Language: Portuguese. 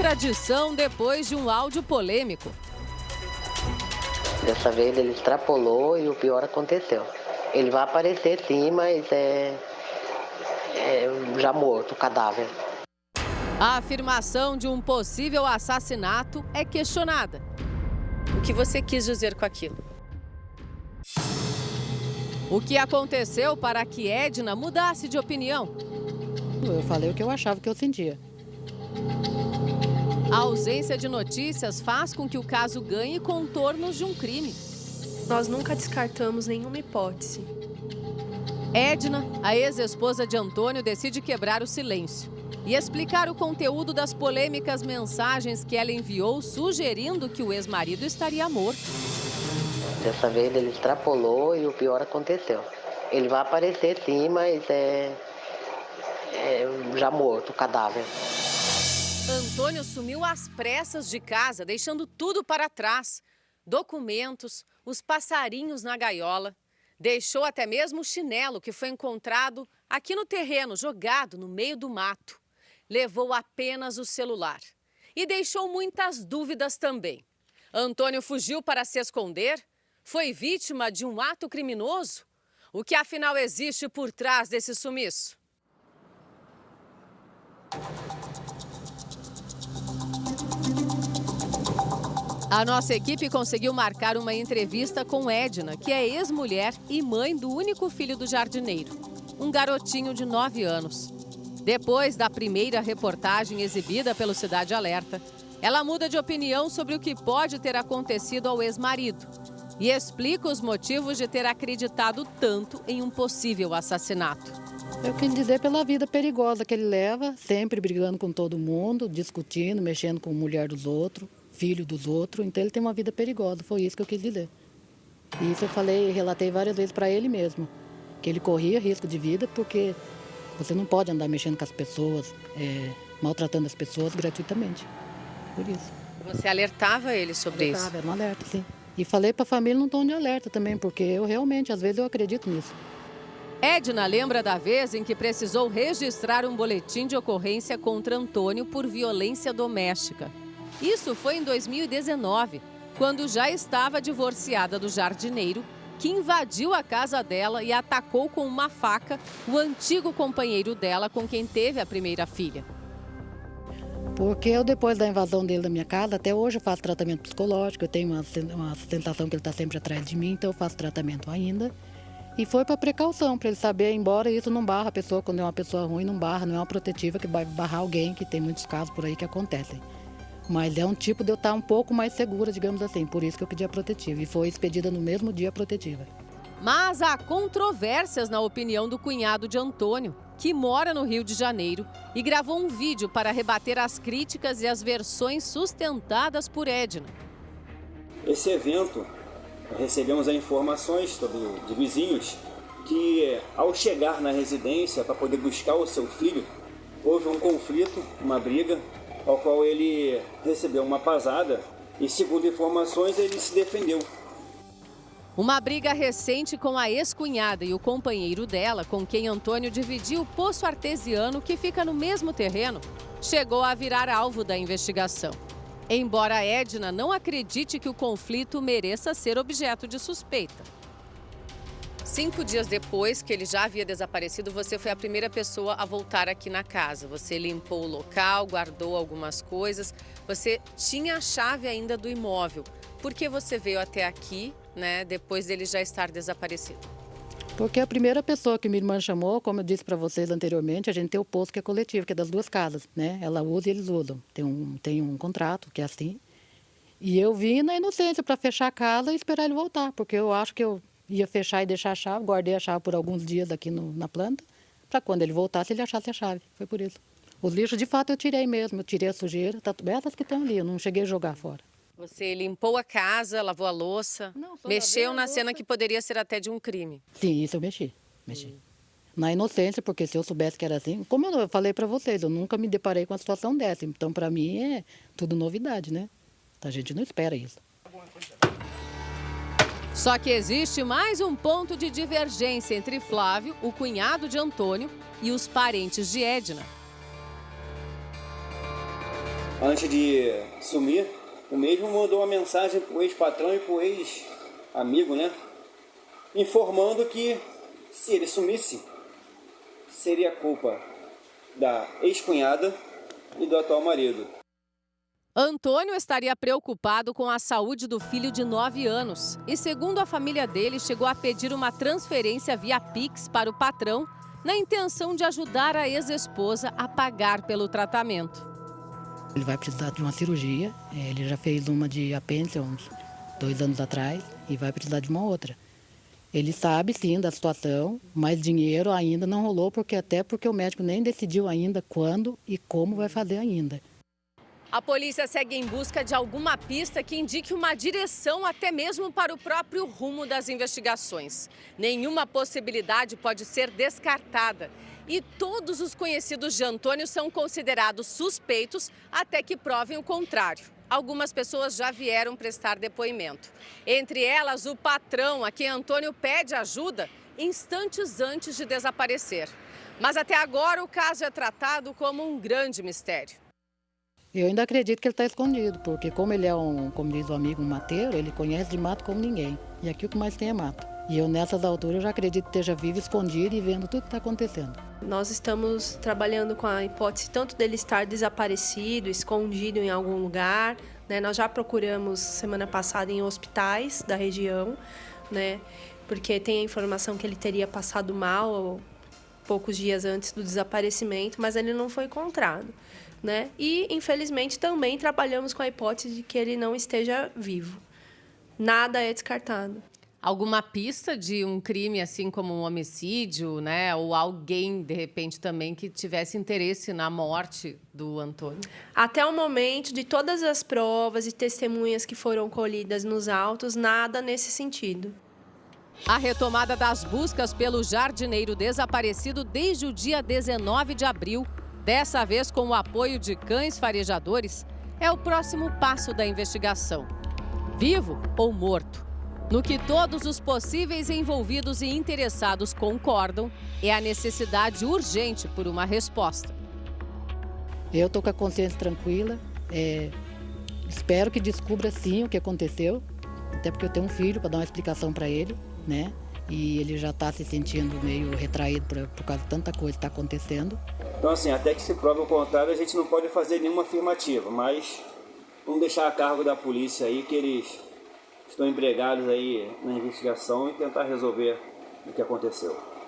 Contradição depois de um áudio polêmico. Dessa vez ele extrapolou e o pior aconteceu. Ele vai aparecer sim, mas já morto, o cadáver. A afirmação de um possível assassinato é questionada. O que você quis dizer com aquilo? O que aconteceu para que Edna mudasse de opinião? Eu falei o que eu achava, que eu sentia. A ausência de notícias faz com que o caso ganhe contornos de um crime. Nós nunca descartamos nenhuma hipótese. Edna, a ex-esposa de Antônio, decide quebrar o silêncio e explicar o conteúdo das polêmicas mensagens que ela enviou, sugerindo que o ex-marido estaria morto. Dessa vez ele extrapolou e o pior aconteceu. Ele vai aparecer sim, mas já morto, o cadáver. Antônio sumiu às pressas de casa, deixando tudo para trás. Documentos, os passarinhos na gaiola. Deixou até mesmo o chinelo que foi encontrado aqui no terreno, jogado no meio do mato. Levou apenas o celular. E deixou muitas dúvidas também. Antônio fugiu para se esconder? Foi vítima de um ato criminoso? O que afinal existe por trás desse sumiço? A nossa equipe conseguiu marcar uma entrevista com Edna, que é ex-mulher e mãe do único filho do jardineiro, um garotinho de 9 anos. Depois da primeira reportagem exibida pelo Cidade Alerta, ela muda de opinião sobre o que pode ter acontecido ao ex-marido e explica os motivos de ter acreditado tanto em um possível assassinato. Eu quis dizer pela vida perigosa que ele leva, sempre brigando com todo mundo, discutindo, mexendo com a mulher dos outros, filho dos outros, então ele tem uma vida perigosa, foi isso que eu quis dizer. E isso eu relatei várias vezes para ele mesmo, que ele corria risco de vida porque você não pode andar mexendo com as pessoas, maltratando as pessoas gratuitamente, por isso. Você alertava ele sobre isso? Era um alerta, sim. E falei para a família num tom de alerta também, porque eu realmente, às vezes, eu acredito nisso. Edna lembra da vez em que precisou registrar um boletim de ocorrência contra Antônio por violência doméstica. Isso foi em 2019, quando já estava divorciada do jardineiro, que invadiu a casa dela e atacou com uma faca o antigo companheiro dela com quem teve a primeira filha. Porque eu, depois da invasão dele da minha casa, até hoje eu faço tratamento psicológico, eu tenho uma sensação que ele está sempre atrás de mim, então eu faço tratamento ainda. E foi para precaução, para ele saber, embora isso não barra a pessoa, quando é uma pessoa ruim, não barra, não é uma protetiva que vai barrar alguém, que tem muitos casos por aí que acontecem. Mas é um tipo de eu estar um pouco mais segura, digamos assim, por isso que eu pedi a protetiva. E foi expedida no mesmo dia a protetiva. Mas há controvérsias na opinião do cunhado de Antônio, que mora no Rio de Janeiro e gravou um vídeo para rebater as críticas e as versões sustentadas por Edna. Esse evento, recebemos informações de vizinhos que, ao chegar na residência para poder buscar o seu filho, houve um conflito, uma briga, ao qual ele recebeu uma pasada e, segundo informações, ele se defendeu. Uma briga recente com a ex-cunhada e o companheiro dela, com quem Antônio dividiu o poço artesiano que fica no mesmo terreno, chegou a virar alvo da investigação. Embora Edna não acredite que o conflito mereça ser objeto de suspeita. 5 dias depois que ele já havia desaparecido, você foi a primeira pessoa a voltar aqui na casa. Você limpou o local, guardou algumas coisas. Você tinha a chave ainda do imóvel. Por que você veio até aqui, né, depois dele já estar desaparecido? Porque a primeira pessoa que minha irmã chamou, como eu disse para vocês anteriormente, a gente tem o poço que é coletivo, que é das duas casas, né? Ela usa e eles usam. Tem um contrato que é assim. E eu vim na inocência para fechar a casa e esperar ele voltar, porque eu acho que eu ia fechar e deixar a chave, guardei a chave por alguns dias aqui na planta, para quando ele voltasse ele achasse a chave, foi por isso. Os lixos, de fato, eu tirei mesmo, eu tirei a sujeira, essas que estão ali, eu não cheguei a jogar fora. Você limpou a casa, lavou a louça, mexeu na cena que poderia ser até de um crime. Sim, isso eu mexi. Na inocência, porque se eu soubesse que era assim, como eu falei para vocês, eu nunca me deparei com uma situação dessa, então para mim é tudo novidade, né? A gente não espera isso. Só que existe mais um ponto de divergência entre Flávio, o cunhado de Antônio, e os parentes de Edna. Antes de sumir, o mesmo mandou uma mensagem para o ex-patrão e para o ex-amigo, né? Informando que se ele sumisse, seria culpa da ex-cunhada e do atual marido. Antônio estaria preocupado com a saúde do filho de 9 anos e, segundo a família dele, chegou a pedir uma transferência via Pix para o patrão na intenção de ajudar a ex-esposa a pagar pelo tratamento. Ele vai precisar de uma cirurgia, ele já fez uma de apêndice uns 2 anos atrás e vai precisar de uma outra. Ele sabe sim da situação, mas dinheiro ainda não rolou, até porque o médico nem decidiu ainda quando e como vai fazer ainda. A polícia segue em busca de alguma pista que indique uma direção até mesmo para o próprio rumo das investigações. Nenhuma possibilidade pode ser descartada. E todos os conhecidos de Antônio são considerados suspeitos até que provem o contrário. Algumas pessoas já vieram prestar depoimento. Entre elas, o patrão a quem Antônio pede ajuda instantes antes de desaparecer. Mas até agora o caso é tratado como um grande mistério. Eu ainda acredito que ele está escondido, porque como ele é como diz o amigo, um mateiro, ele conhece de mato como ninguém. E aqui o que mais tem é mato. E eu, nessas alturas, eu já acredito que esteja vivo, escondido e vendo tudo que está acontecendo. Nós estamos trabalhando com a hipótese tanto dele estar desaparecido, escondido em algum lugar, né? Nós já procuramos semana passada em hospitais da região, né? Porque tem a informação que ele teria passado mal poucos dias antes do desaparecimento, mas ele não foi encontrado, né? E, infelizmente, também trabalhamos com a hipótese de que ele não esteja vivo. Nada é descartado. Alguma pista de um crime, assim como um homicídio, né? Ou alguém, de repente, também que tivesse interesse na morte do Antônio? Até o momento, de todas as provas e testemunhas que foram colhidas nos autos, nada nesse sentido. A retomada das buscas pelo jardineiro desaparecido desde o dia 19 de abril, dessa vez com o apoio de cães farejadores, é o próximo passo da investigação. Vivo ou morto? No que todos os possíveis envolvidos e interessados concordam, é a necessidade urgente por uma resposta. Eu estou com a consciência tranquila, espero que descubra sim o que aconteceu, até porque eu tenho um filho para dar uma explicação para ele, né? E ele já está se sentindo meio retraído por causa de tanta coisa que está acontecendo. Então, assim, até que se prove o contrário, a gente não pode fazer nenhuma afirmativa, mas vamos deixar a cargo da polícia aí, que eles estão empregados aí na investigação e tentar resolver o que aconteceu.